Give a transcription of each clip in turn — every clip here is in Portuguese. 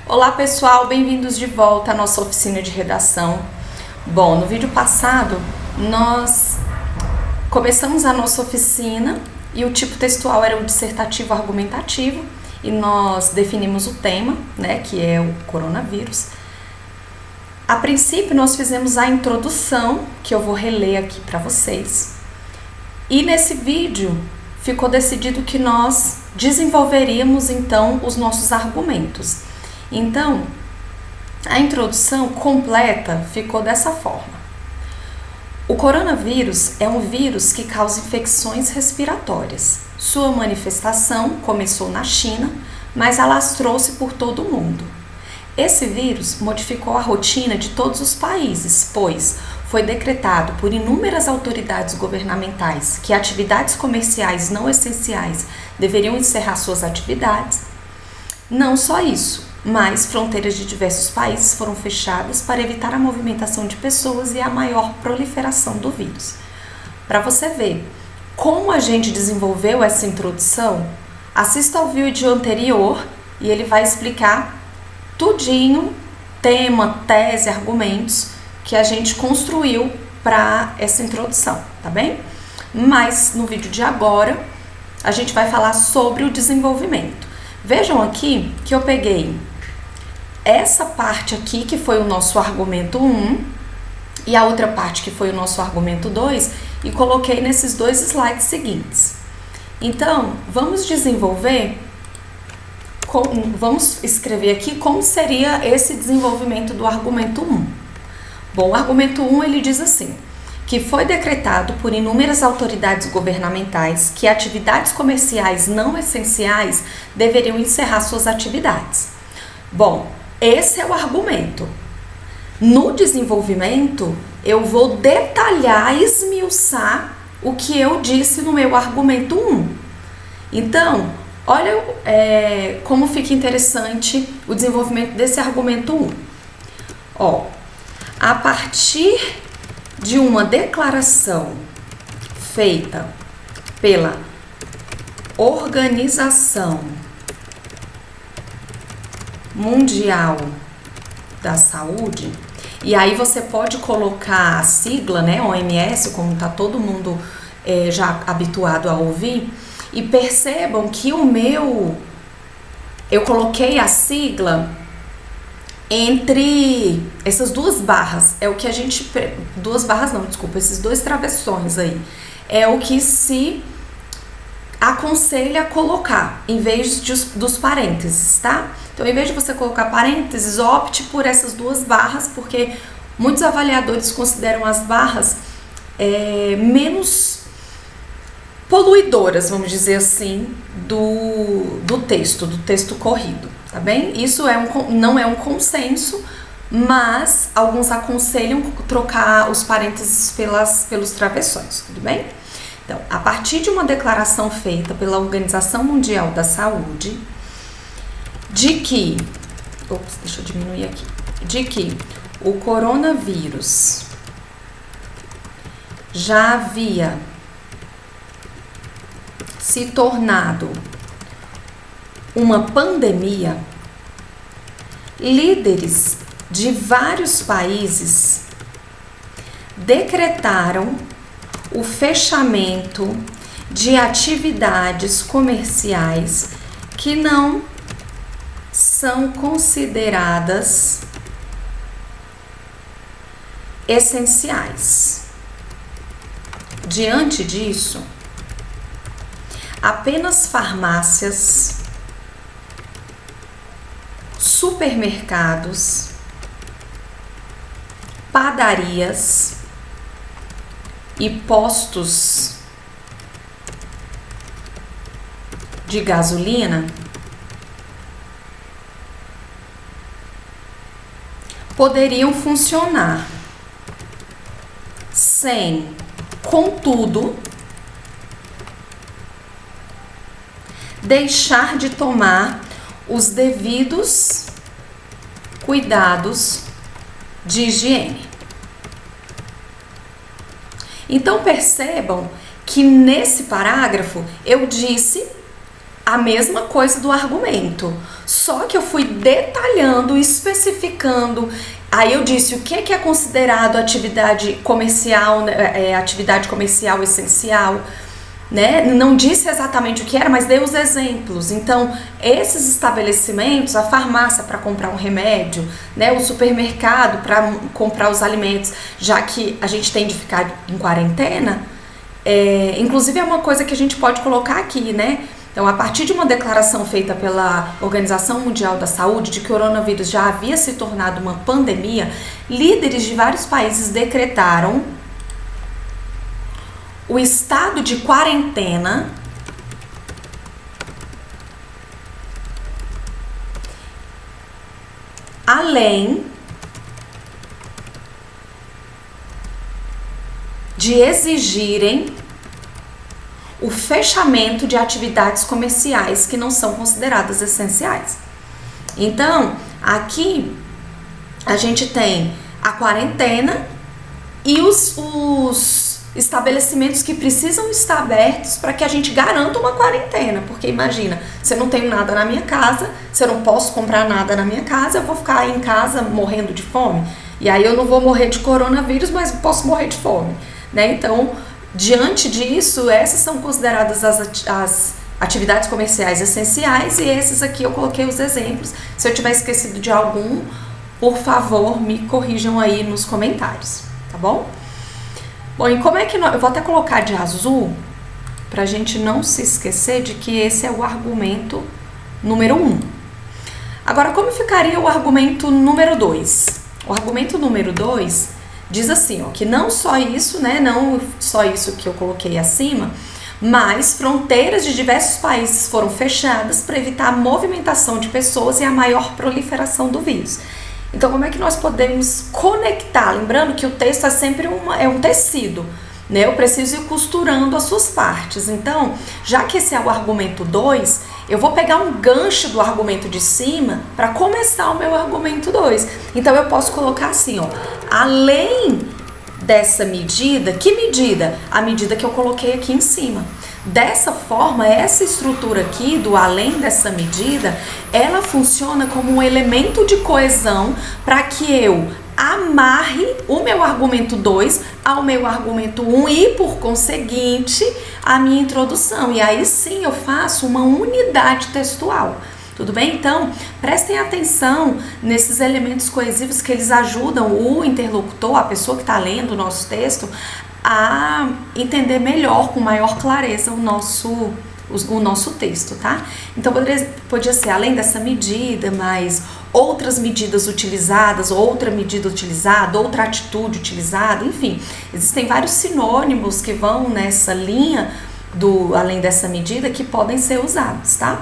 Olá pessoal, bem-vindos de volta à nossa oficina de redação. Bom, no vídeo passado nós começamos a nossa oficina e o tipo textual era o dissertativo argumentativo e nós definimos o tema, né, que é o coronavírus. A princípio nós fizemos a introdução, que eu vou reler aqui para vocês. E nesse vídeo ficou decidido que nós desenvolveríamos então os nossos argumentos. Então, a introdução completa ficou dessa forma. O coronavírus é um vírus que causa infecções respiratórias. Sua manifestação começou na China, mas alastrou-se por todo o mundo. Esse vírus modificou a rotina de todos os países, pois foi decretado por inúmeras autoridades governamentais que atividades comerciais não essenciais deveriam encerrar suas atividades. Não só isso, mas fronteiras de diversos países foram fechadas para evitar a movimentação de pessoas e a maior proliferação do vírus. Para você ver como a gente desenvolveu essa introdução, assista ao vídeo anterior e ele vai explicar tudinho, tema, tese, argumentos que a gente construiu para essa introdução, tá bem? Mas no vídeo de agora a gente vai falar sobre o desenvolvimento. Vejam aqui que eu peguei essa parte aqui, que foi o nosso argumento 1, e a outra parte, que foi o nosso argumento 2, e coloquei nesses dois slides seguintes. Então, vamos desenvolver, vamos escrever aqui como seria esse desenvolvimento do argumento 1. Bom, o argumento 1, ele diz assim: que foi decretado por inúmeras autoridades governamentais que atividades comerciais não essenciais deveriam encerrar suas atividades. Bom, esse é o argumento. No desenvolvimento, eu vou detalhar, esmiuçar o que eu disse no meu argumento 1. Então, olha como fica interessante o desenvolvimento desse argumento 1. Ó, a partir de uma declaração feita pela Organização Mundial da Saúde, e aí você pode colocar a sigla, né, OMS, como tá todo mundo já habituado a ouvir, e percebam que eu coloquei a sigla entre essas duas barras, é o que a gente, esses dois travessões aí, é o que se aconselha a colocar, em vez dos parênteses, tá? Então, em vez de você colocar parênteses, opte por essas duas barras, porque muitos avaliadores consideram as barras menos poluidoras, vamos dizer assim, do texto corrido, tá bem? Isso não é um consenso, mas alguns aconselham trocar os parênteses pelos travessões, tudo bem? Então, a partir de uma declaração feita pela Organização Mundial da Saúde, de que o coronavírus já havia se tornado uma pandemia, líderes de vários países decretaram o fechamento de atividades comerciais que não são consideradas essenciais. Diante disso, apenas farmácias, supermercados, padarias e postos de gasolina poderiam funcionar sem, contudo, deixar de tomar os devidos cuidados de higiene. Então percebam que nesse parágrafo eu disse a mesma coisa do argumento, só que eu fui detalhando, especificando. Aí eu disse o que é considerado atividade comercial, atividade comercial essencial, né? Não disse exatamente o que era, mas dei os exemplos. Então, esses estabelecimentos, a farmácia para comprar um remédio, né? O supermercado para comprar os alimentos, já que a gente tem de ficar em quarentena, inclusive é uma coisa que a gente pode colocar aqui, né? Então, a partir de uma declaração feita pela Organização Mundial da Saúde de que o coronavírus já havia se tornado uma pandemia, líderes de vários países decretaram o estado de quarentena além de exigirem o fechamento de atividades comerciais que não são consideradas essenciais. Então, aqui a gente tem a quarentena e os estabelecimentos que precisam estar abertos para que a gente garanta uma quarentena, porque imagina, se eu não tenho nada na minha casa, se eu não posso comprar nada na minha casa, eu vou ficar em casa morrendo de fome, e aí eu não vou morrer de coronavírus, mas posso morrer de fome, né? Então, diante disso, essas são consideradas as atividades comerciais essenciais, e esses aqui eu coloquei os exemplos. Se eu tiver esquecido de algum, por favor, me corrijam aí nos comentários, tá bom? Bom, e como é que eu vou até colocar de azul pra gente não se esquecer de que esse é o argumento número 1. Agora, como ficaria o argumento número 2? O argumento número 2 diz assim, ó, que não só isso, né, não só isso que eu coloquei acima, mas fronteiras de diversos países foram fechadas para evitar a movimentação de pessoas e a maior proliferação do vírus. Então, como é que nós podemos conectar? Lembrando que o texto é sempre um tecido, né? Eu preciso ir costurando as suas partes. Então, já que esse é o argumento 2, eu vou pegar um gancho do argumento de cima para começar o meu argumento 2. Então, eu posso colocar assim, ó, além dessa medida, que medida? A medida que eu coloquei aqui em cima. Dessa forma, essa estrutura aqui, do além dessa medida, ela funciona como um elemento de coesão para que eu amarre o meu argumento 2 ao meu argumento 1 e, por conseguinte, a minha introdução. E aí sim eu faço uma unidade textual. Tudo bem? Então, prestem atenção nesses elementos coesivos que eles ajudam o interlocutor, a pessoa que está lendo o nosso texto, a entender melhor, com maior clareza, o nosso texto, tá? Então, podia ser além dessa medida, mas outras medidas utilizadas, outra medida utilizada, outra atitude utilizada, enfim. Existem vários sinônimos que vão nessa linha do além dessa medida que podem ser usados, tá?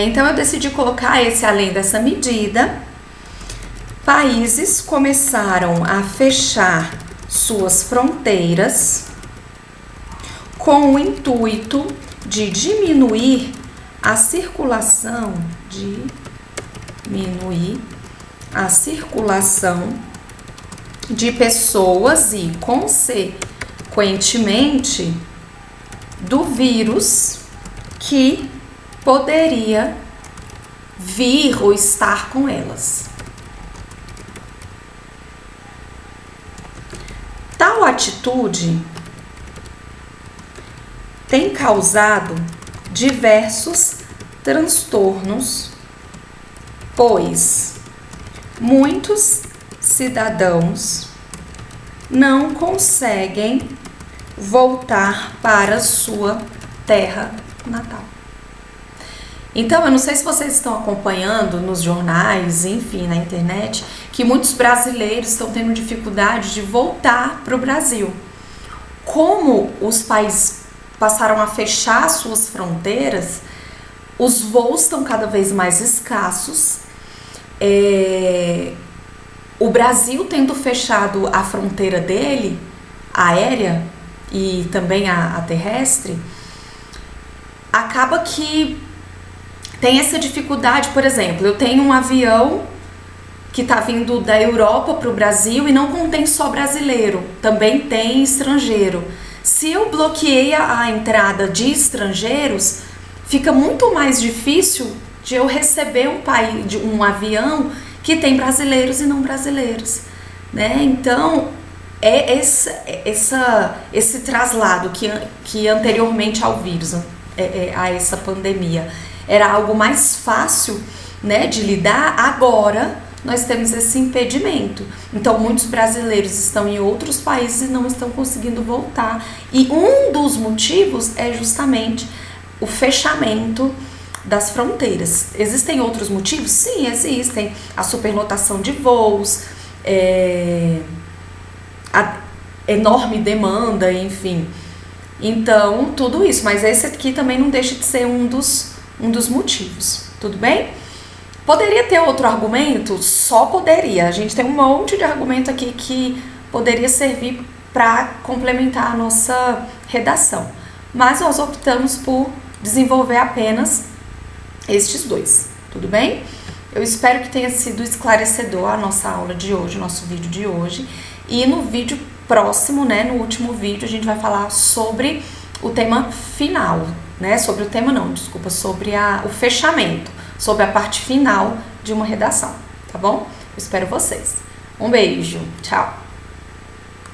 Então, eu decidi colocar esse além dessa medida. Países começaram a fechar suas fronteiras com o intuito de diminuir a circulação de pessoas e, consequentemente, do vírus que poderia vir ou estar com elas. Tal atitude tem causado diversos transtornos, pois muitos cidadãos não conseguem voltar para sua terra natal. Então, eu não sei se vocês estão acompanhando nos jornais, enfim, na internet, que muitos brasileiros estão tendo dificuldade de voltar para o Brasil. Como os países passaram a fechar suas fronteiras, os voos estão cada vez mais escassos. O Brasil tendo fechado a fronteira dele, aérea e também a terrestre, acaba que tem essa dificuldade. Por exemplo, eu tenho um avião que está vindo da Europa para o Brasil e não contém só brasileiro, também tem estrangeiro. Se eu bloqueei a entrada de estrangeiros, fica muito mais difícil de eu receber um avião que tem brasileiros e não brasileiros, né? Então, esse traslado que anteriormente ao vírus, a essa pandemia, era algo mais fácil, né, de lidar, agora nós temos esse impedimento. Então, muitos brasileiros estão em outros países e não estão conseguindo voltar. E um dos motivos é justamente o fechamento das fronteiras. Existem outros motivos? Sim, existem. A superlotação de voos, a enorme demanda, enfim. Então, tudo isso. Mas esse aqui também não deixa de ser um dos motivos. Tudo bem? Poderia ter outro argumento? Só poderia. A gente tem um monte de argumento aqui que poderia servir para complementar a nossa redação. Mas nós optamos por desenvolver apenas estes dois. Tudo bem? Eu espero que tenha sido esclarecedor a nossa aula de hoje, o nosso vídeo de hoje. E no vídeo próximo, né, no último vídeo, a gente vai falar sobre o tema final, né? Sobre o fechamento, sobre a parte final de uma redação, tá bom? Eu espero vocês. Um beijo, tchau!